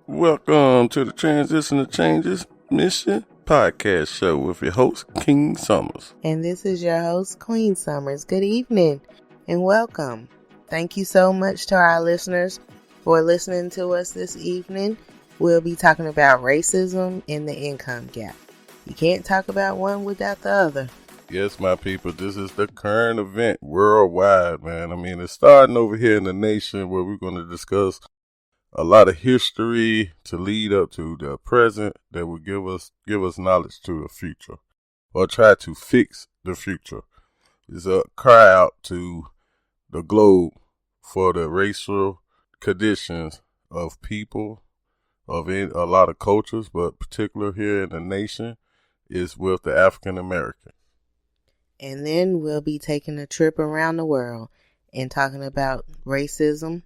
Welcome to the Transition to Changes Mission Podcast Show with your host, King Summers. And this is your host, Queen Summers. Good evening and welcome. Thank you so much to our listeners for listening to us this evening. We'll be talking about racism and the income gap. You can't talk about one without the other. Yes, my people, this is the current event worldwide, man. I mean, it's starting over here in the nation where we're going to discuss a lot of history to lead up to the present that will give us knowledge to the future, or try to fix the future. It's a cry out to the globe for the racial conditions of people, of a lot of cultures, but particular here in the nation is with the African American. And then we'll be taking a trip around the world and talking about racism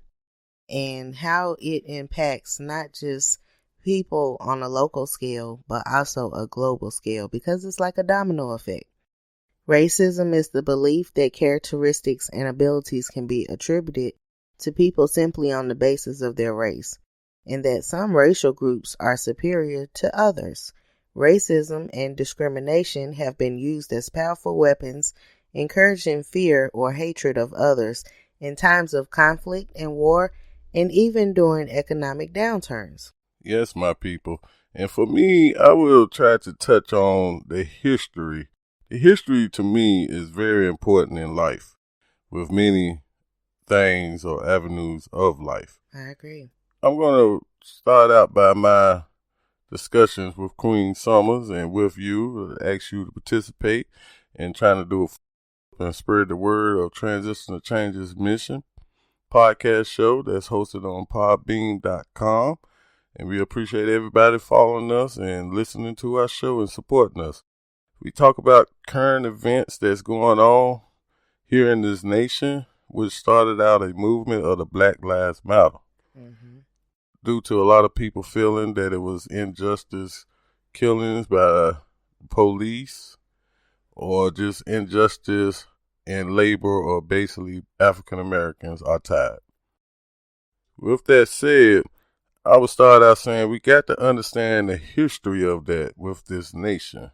and how it impacts not just people on a local scale, but also a global scale, because it's like a domino effect. Racism is the belief that characteristics and abilities can be attributed to people simply on the basis of their race, and that some racial groups are superior to others. Racism and discrimination have been used as powerful weapons, encouraging fear or hatred of others in times of conflict and war, and even during economic downturns. Yes, my people. And for me, I will try to touch on the history. The history to me is very important in life, with many things or avenues of life. I agree. I'm going to start out by my discussions with Queen Summers and with you, ask you to participate in trying to do and spread the word of Transition to Changes Mission podcast show that's hosted on podbean.com. And we appreciate everybody following us and listening to our show and supporting us. We talk about current events that's going on here in this nation, which started out a movement of the Black Lives Matter. Mm-hmm. Due to a lot of people feeling that it was injustice killings by police or just injustice in labor, or basically African Americans are tired. With that said, I would start out saying we got to understand the history of that with this nation.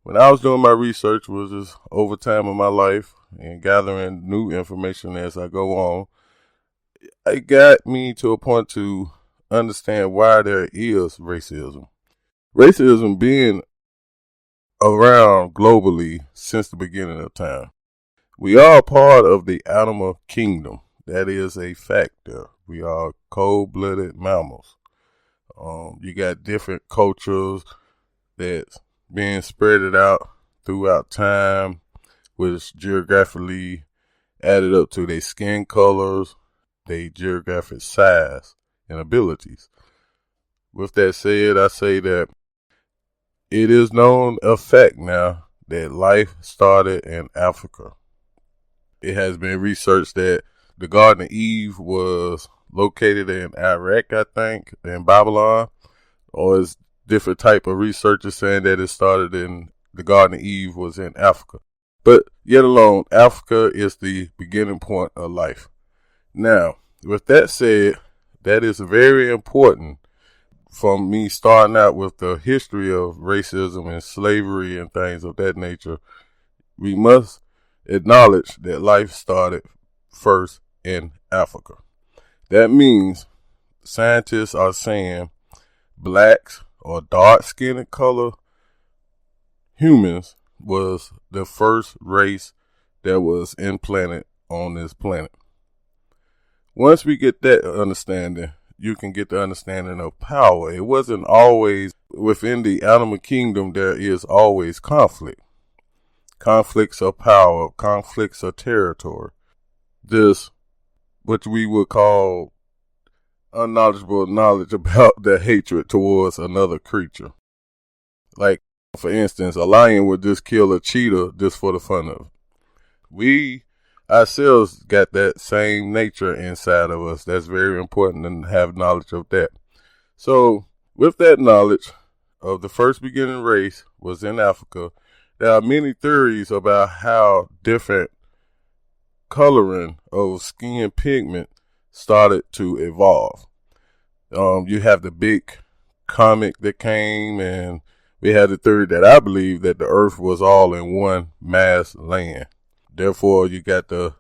When I was doing my research, was just over time in my life and gathering new information as I go on, it got me to a point to understand why there is racism. Racism being around globally since the beginning of time. We are part of the animal kingdom. That is a factor. We are cold-blooded mammals. You got different cultures that's being spread out throughout time, which geographically added up to their skin colors, their geographic size, and abilities. With that said, I say that it is known a fact now that life started in Africa. It has been researched that the Garden of Eve was located in Iraq, I think, in Babylon, or it's different type of researchers saying that it started in the Garden of Eve was in Africa. But yet alone, Africa is the beginning point of life. Now, with that said, that is very important from me starting out with the history of racism and slavery and things of that nature. We must acknowledge that life started first in Africa. That means scientists are saying blacks or dark-skinned color humans was the first race that was implanted on this planet. Once we get that understanding, you can get the understanding of power. It wasn't always within the animal kingdom. There is always conflict. Conflicts of power, conflicts of territory. This, what we would call unknowledgeable knowledge about the hatred towards another creature. Like, for instance, a lion would just kill a cheetah just for the fun of it. We ourselves got that same nature inside of us. That's very important to have knowledge of that. So, with that knowledge of the first beginning race was in Africa, there are many theories about how different coloring of skin pigment started to evolve. You have the big comet that came, and we had the theory that I believe that the earth was all in one mass land. Therefore, you got the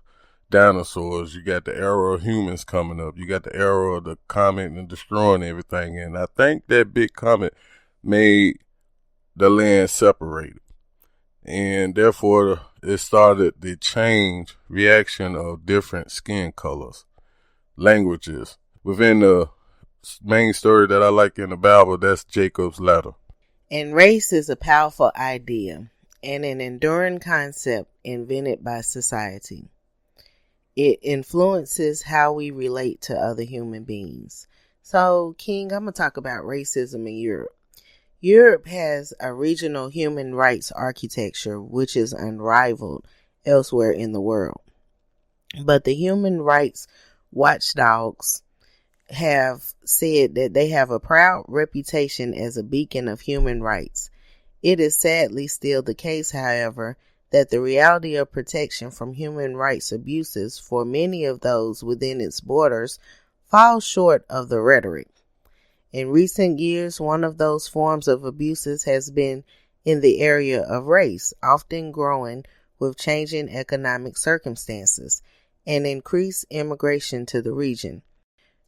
dinosaurs, you got the era of humans coming up, you got the era of the comet and destroying everything. And I think that big comet made the land separated. And therefore, it started the change reaction of different skin colors, languages. Within the main story that I like in the Bible, that's Jacob's ladder. And race is a powerful idea and an enduring concept invented by society. It influences how we relate to other human beings. So, King, I'm going to talk about racism in Europe. Europe has a regional human rights architecture which is unrivaled elsewhere in the world. But the human rights watchdogs have said that they have a proud reputation as a beacon of human rights. It is sadly still the case, however, that the reality of protection from human rights abuses for many of those within its borders falls short of the rhetoric. In recent years, one of those forms of abuses has been in the area of race, often growing with changing economic circumstances and increased immigration to the region.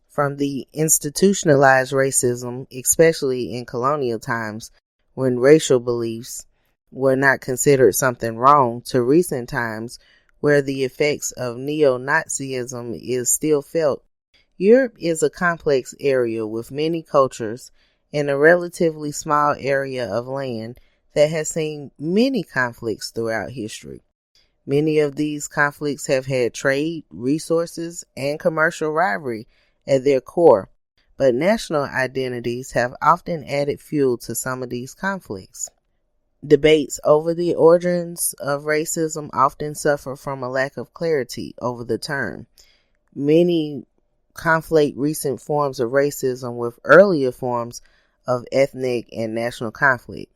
From the institutionalized racism, especially in colonial times, when racial beliefs were not considered something wrong, to recent times where the effects of neo-Nazism is still felt. Europe is a complex area with many cultures and a relatively small area of land that has seen many conflicts throughout history. Many of these conflicts have had trade, resources, and commercial rivalry at their core, but national identities have often added fuel to some of these conflicts. Debates over the origins of racism often suffer from a lack of clarity over the term. Many conflate recent forms of racism with earlier forms of ethnic and national conflict.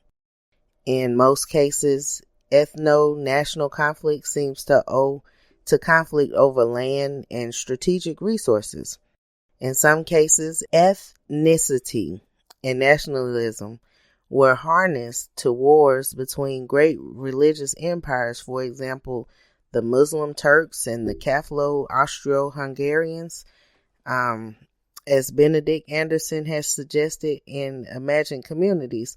In most cases, ethno-national conflict seems to owe to conflict over land and strategic resources. In some cases, ethnicity and nationalism were harnessed to wars between great religious empires, for example, the Muslim Turks and the Catholo-Austro-Hungarians. As Benedict Anderson has suggested in Imagined Communities,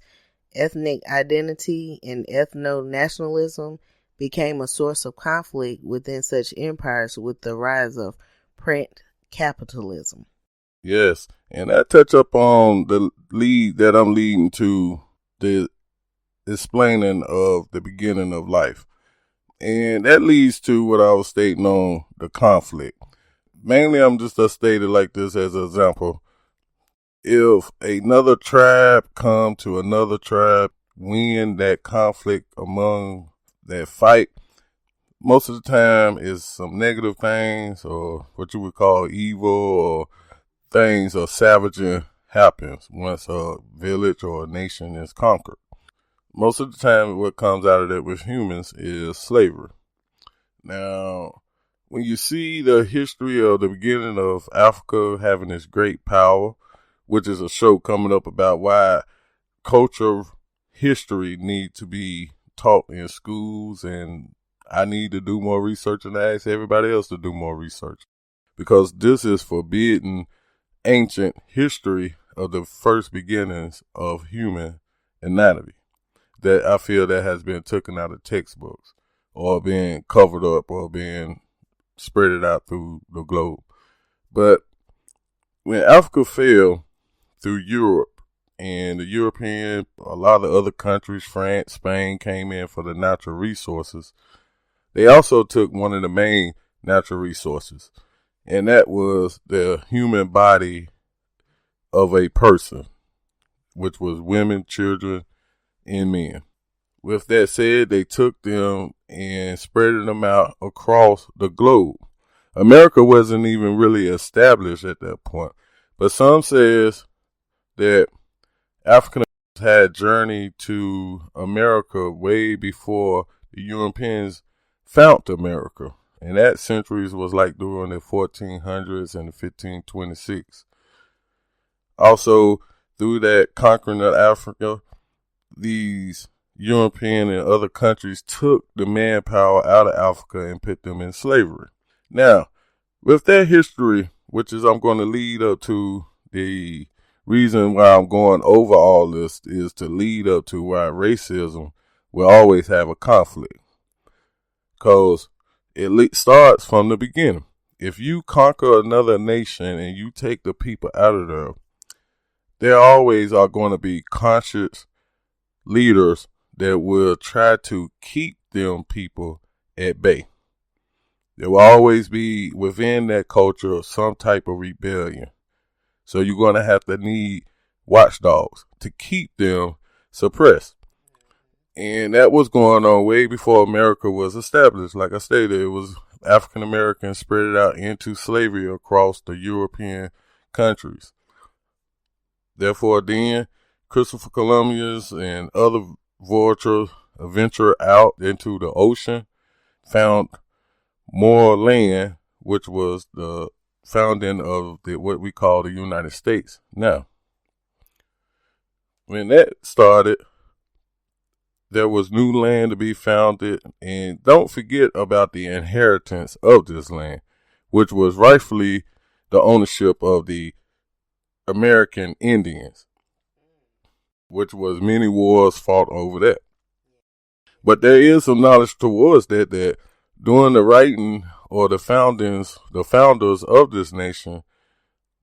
ethnic identity and ethno-nationalism became a source of conflict within such empires with the rise of print capitalism. Yes, and I touch up on the lead that I'm leading to the explaining of the beginning of life. And that leads to what I was stating on the conflict. Mainly, I'm just stated like this as an example. If another tribe come to another tribe, win that conflict among that fight, most of the time is some negative things or what you would call evil or things or savaging happens once a village or a nation is conquered. Most of the time, what comes out of that with humans is slavery. Now, when you see the history of the beginning of Africa having this great power, which is a show coming up about why culture history need to be taught in schools, and I need to do more research and ask everybody else to do more research, because this is forbidden ancient history of the first beginnings of human anatomy that I feel that has been taken out of textbooks or being covered up or being spread out through the globe. But when Africa fell through Europe and the European, a lot of other countries, France, Spain, came in for the natural resources, they also took one of the main natural resources, and that was the human body of a person, which was women, children, and men. With that said, they took them and spread them out across the globe. America wasn't even really established at that point, but some says that Africans had journeyed to America way before the Europeans found America, and that centuries was like during the 1400s and the 1526. Also, through that conquering of Africa, these European and other countries took the manpower out of Africa and put them in slavery. Now, with that history, which is I'm going to lead up to the reason why I'm going over all this is to lead up to why racism will always have a conflict. Because it starts from the beginning. If you conquer another nation and you take the people out of there always are going to be conscious leaders that will try to keep them people at bay. There will always be within that culture some type of rebellion. So you're going to have to need watchdogs to keep them suppressed. And that was going on way before America was established. Like I stated, it was African Americans spread it out into slavery across the European countries. Therefore, then Christopher Columbus and other voyagers ventured out into the ocean, found more land, which was the founding of what we call the United States. Now, when that started, there was new land to be founded, and don't forget about the inheritance of this land, which was rightfully the ownership of the American Indians, which was many wars fought over that. But there is some knowledge towards that during the writing or the founders of this nation,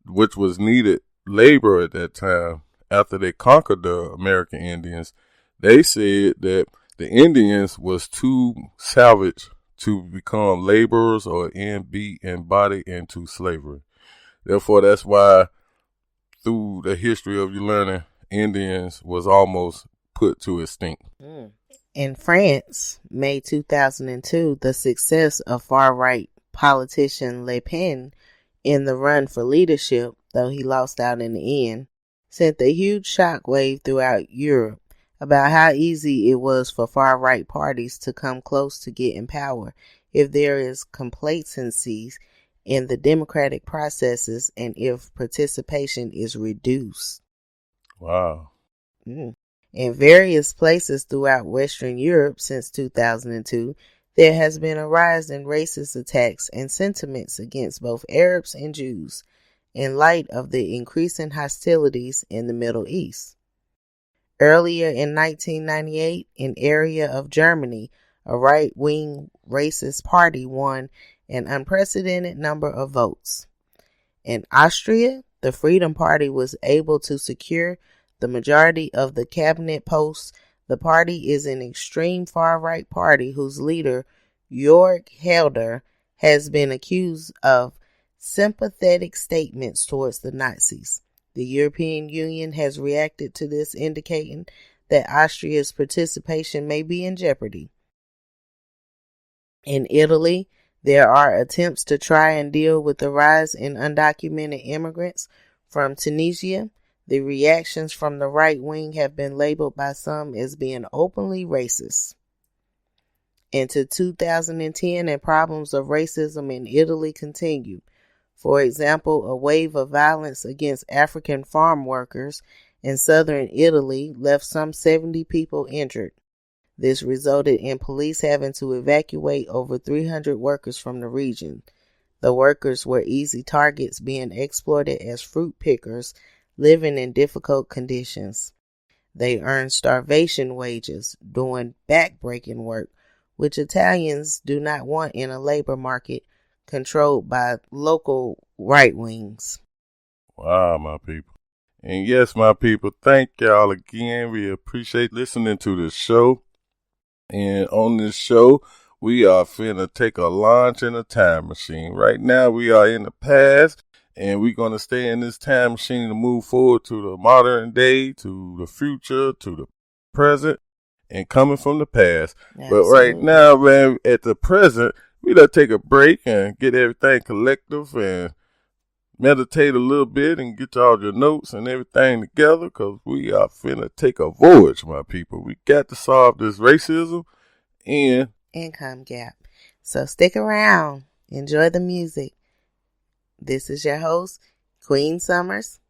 which was needed labor at that time after they conquered the American Indians, they said that the Indians was too savage to become laborers or be embodied into slavery. Therefore, that's why through the history of you learning, Indians was almost put to extinct. In France, May 2002, the success of far-right politician Le Pen in the run for leadership, though he lost out in the end, sent a huge shockwave throughout Europe about how easy it was for far-right parties to come close to getting power if there is complacency in the democratic processes and if participation is reduced. Wow. In various places throughout Western Europe since 2002, there has been a rise in racist attacks and sentiments against both Arabs and Jews in light of the increasing hostilities in the Middle East. Earlier in 1998, an area of Germany, a right-wing racist party won an unprecedented number of votes. In Austria, the Freedom Party was able to secure the majority of the cabinet posts. The party is an extreme far-right party whose leader, Jörg Haider, has been accused of sympathetic statements towards the Nazis. The European Union has reacted to this, indicating that Austria's participation may be in jeopardy. In Italy, there are attempts to try and deal with the rise in undocumented immigrants from Tunisia. The reactions from the right wing have been labeled by some as being openly racist. Into 2010, and problems of racism in Italy continue. For example, a wave of violence against African farm workers in southern Italy left some 70 people injured. This resulted in police having to evacuate over 300 workers from the region. The workers were easy targets, being exploited as fruit pickers, living in difficult conditions. They earned starvation wages, doing back-breaking work, which Italians do not want in a labor market controlled by local right wings. Wow, my people. And yes, my people, thank y'all again. We appreciate listening to this show. And on this show, we are finna take a launch in a time machine. Right now, we are in the past, and we're going to stay in this time machine to move forward to the modern day, to the future, to the present, and coming from the past. Absolutely. But right now, man, at the present, we gotta take a break and get everything collective and meditate a little bit and get all your notes and everything together, because we are finna take a voyage, my people. We got to solve this racism and income gap. So stick around. Enjoy the music. This is your host, Queen Summers.